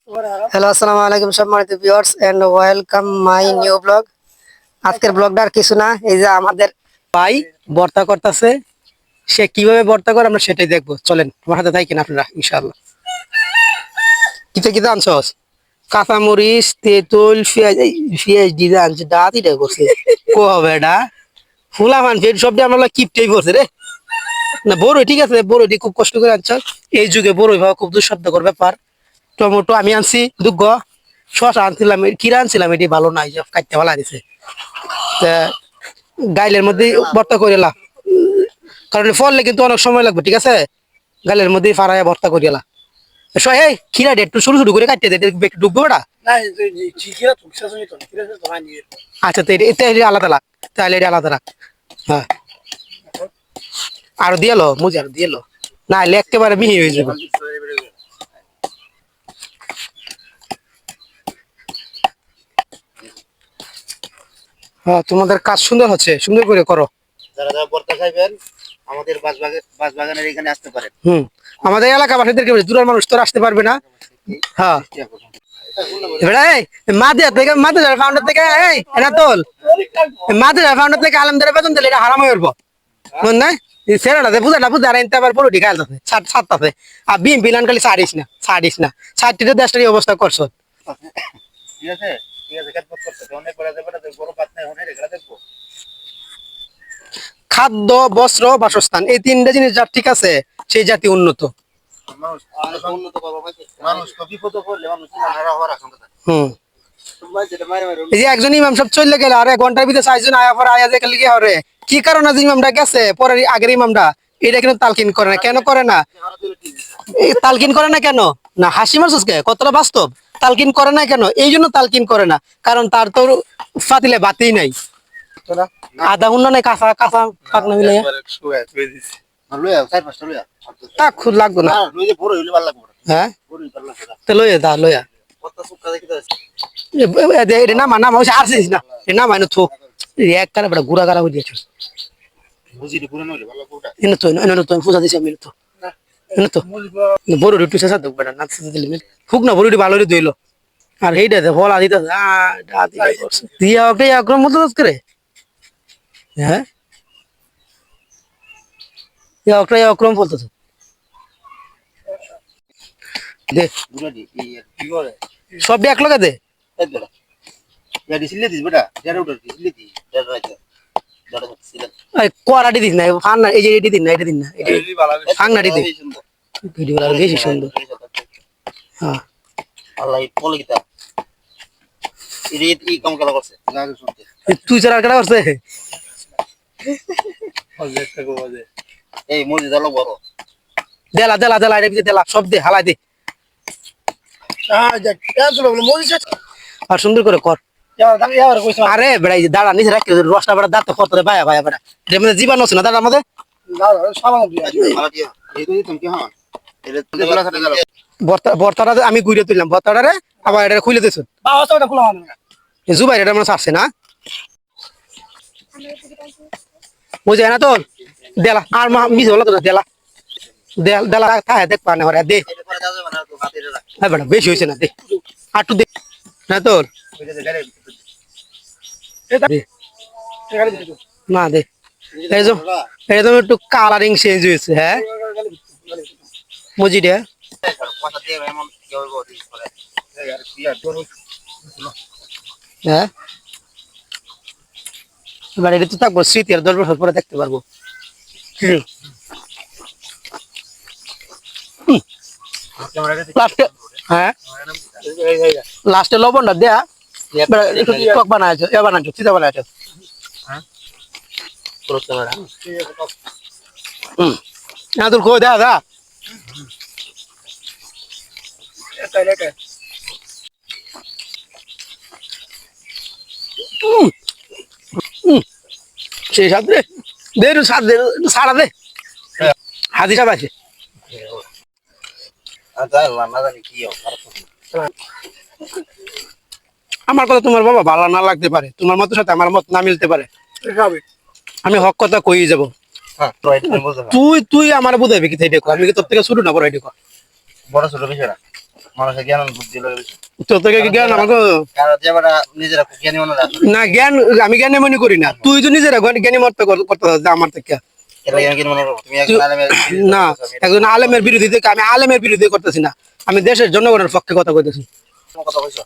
Hello, আসসালামু আলাইকুম সম্মানিত viewers and welcome my new blog. আজকের ব্লগটা আর কিছু না, এই যে আমাদের ভাই ভর্তা করতেছে। সে কিভাবে ভর্তা করে আমরা সেটাই দেখবো। চলেন আমার সাথে থাকেন আপনারা ইনশাআল্লাহ। কিতে কিতে আনছস? কাঁচামরিচ, তেঁতুল, পেঁয়াজ। এই পেঁয়াজ দিয়ে আনছে, দাঁতই রে করছে কো হবে এটা ফুলা মান ফের সব দিয়ে আমরা কিপটেই পড়ছে রে। না বড়ই ঠিক আছে, বড়ই খুব কষ্ট করে আনছ। এই যুগে বড়ই ভাবা খুব দুঃসাধ্যকর ব্যাপার। টমেটো আমি আনছি দুগ্গ, শসা আনছিলাম, কিরা আনছিলাম, এটি ভালো নাই, যে কাটতে ভালো দিছে। গাইলের মধ্যে ভর্তা করিলা, কারণ ফললে কিন্তু অনেক সময় লাগবে, ঠিক আছে? গাইলের মধ্যে ফাড়ায় ভর্তা করিলা। এই খিরা একটু ছোট ছোট করে কাটতে দে, একটু ডুববো ওটা। আচ্ছা, তো এটা আলাদা লাগ, তাহলে এটা আলাদা রাখ। হ্যাঁ, আর দিয়ে লো মুজি, আর দিয়ে লো, না হলে একেবারে মিহি হয়ে যাবে। হ্যাঁ, তোমাদের কাজ সুন্দর হচ্ছে, সুন্দর করে করো। যারা যারা ভর্তা খাইবেন আমাদের বাঁশবাগানের এখানে আসতে পারেন। আমাদের এলাকাবাসীদেরকে বলি, দূরের মানুষ তো আসতে পারবে না। হ্যাঁ, মাদ্রাসার ফাউন্ডার থেকে আলমদারের বেতন দিলে এটা হারাম হয়ে উঠবো, বুঝ নাই? সেরাটাতে বুঝাটা বুঝা আর আবার পলিটি খাইল সাতটাতে, আর বিম বিলান খালি ছাড়িস না 60টা দেশটার অবস্থা করছো। ঠিক আছে, ঠিক আছে, খেদমত করতে অনেক বেড়া যাবে না, বড় পাত নাই হনে রেখা দেখবো। খাদ্য, বস্ত্র, বাসস্থান, এই তিনটা জিনিস যার ঠিক আছে সেই জাতি উন্নত। মানুষ তো বিপদে পড়লে মানুষ হারা হওয়ার আশঙ্কা থাকে। এই যে একজন ইমাম সাহেব চলে গেল, আর 1 ঘন্টার ভিতরে 4 জন আয়া পরে আয়া যে লিগে হরে কি কারণে যে ইমামটা গেছে পরে আগের ইমামটা এটা কিন্তু তালকিন করে না, কেন করে না? তালকিন করে না কেন? না হাসি মারছিস কে, কতটা বাস্তব। তালকিন করে না কেন? এই জন্য তালকিন করে না, কারণ তার তো ফাতিলে বাতিই নাই, আধা উন্ন নাই, কাঁচা কাঁচা পাকনা মিলে তা খুব লাগবে না। হ্যাঁ, তো লইয়া দা লইয়া না মানা মাউস আরছিস না, না মাইনো থো এক কারে বড় গুড়া গারা হই দিয়েছিস। এনে তো এনে তো পূজা দিছি আমি তো, এনে তো বড় রুটি সাথে দেব বড় নাচ দিলি মিল ফুক না, বড় রুটি ভালো রে দইলো। আর এইটা দে ফল আদিতা আদি দিয়া ওকে আক্রম মত করে। হ্যাঁ, ইয়া ওকে আক্রম বলতেছ দে সব এক লগে দে। কড়াটি দিস না, ফান না, এই যে এটি দিন না, এটা দিন না, ফাংনাটি দিন, ভিডিও আর বেশি সুন্দর। হ্যাঁ, তুই চার কাটা করছে এই মসজিদ হলো বড়। দেলা দেলা দেলা এটা দেলা সব দে, হালাই দে আর সুন্দর করে কর। আরে বেড়াই দাঁড়া নিচে রাখি, রসটা বেড়া দাঁড়তে কত ভাইয়া ভাইয়া বেড়া, এর মধ্যে জীবাণু আছে না দাঁড়ার মধ্যে। বর্তাটা আমি ঘুরে তুললাম, বর্তাটারে আবার এটা খুলে দিছ জুবাই, এটা মানে আসছে না বুঝে না তোর দেলা আর মিস হলো তো দেলা দেলা দেখ পানে হরে দে। হ্যাঁ বেটা বেশি হয়েছে না, দে আর একটু দে না তোর না দে, একদম একটু কালারিং চেঞ্জ হয়েছে। হ্যাঁ বুঝি দে। হ্যাঁ, এবার এটা তো থাকবো স্মৃতি, আর 10 বছর পরে দেখতে পারবো। হ্যাঁ, লাস্টে লবণটা দেয়া টক বানাইছো, এ বানাইছো, চিতা বানাইছো। না তোর কই দা দা সেই সাথে দে একটু সার দে, একটু সারা দে, হাতি সাপ আছে। আমার কথা তোমার বাবা ভালো না লাগতে পারে, তোমার মতের সাথে আমার মত না মিলতে পারে, আমি হক কথা কই যাব। তুই তুই আমার বুঝাবি কি, আমি কি তোর থেকে ছোট না বড়? এটা বড় ছোট বিষয় না, মানুষের জ্ঞান বুদ্ধি লগে বেশি তোর থেকে কি জ্ঞান আমাকে কারণ যে বেটা নিজেরা খুব জ্ঞানী মনে রাখে না জ্ঞান আমি জ্ঞানী মনে করি না, তুই তো নিজেরা জ্ঞানী মত করতে আমার থেকে। এটা জ্ঞান কি মনে করো তুমি একজন আলেমের না, একজন আলেমের বিরোধী থেকে আমি আলেমের বিরোধী করতেছি না, আমি দেশের জনগণের পক্ষে কথা কইতেছি। কথা কইছো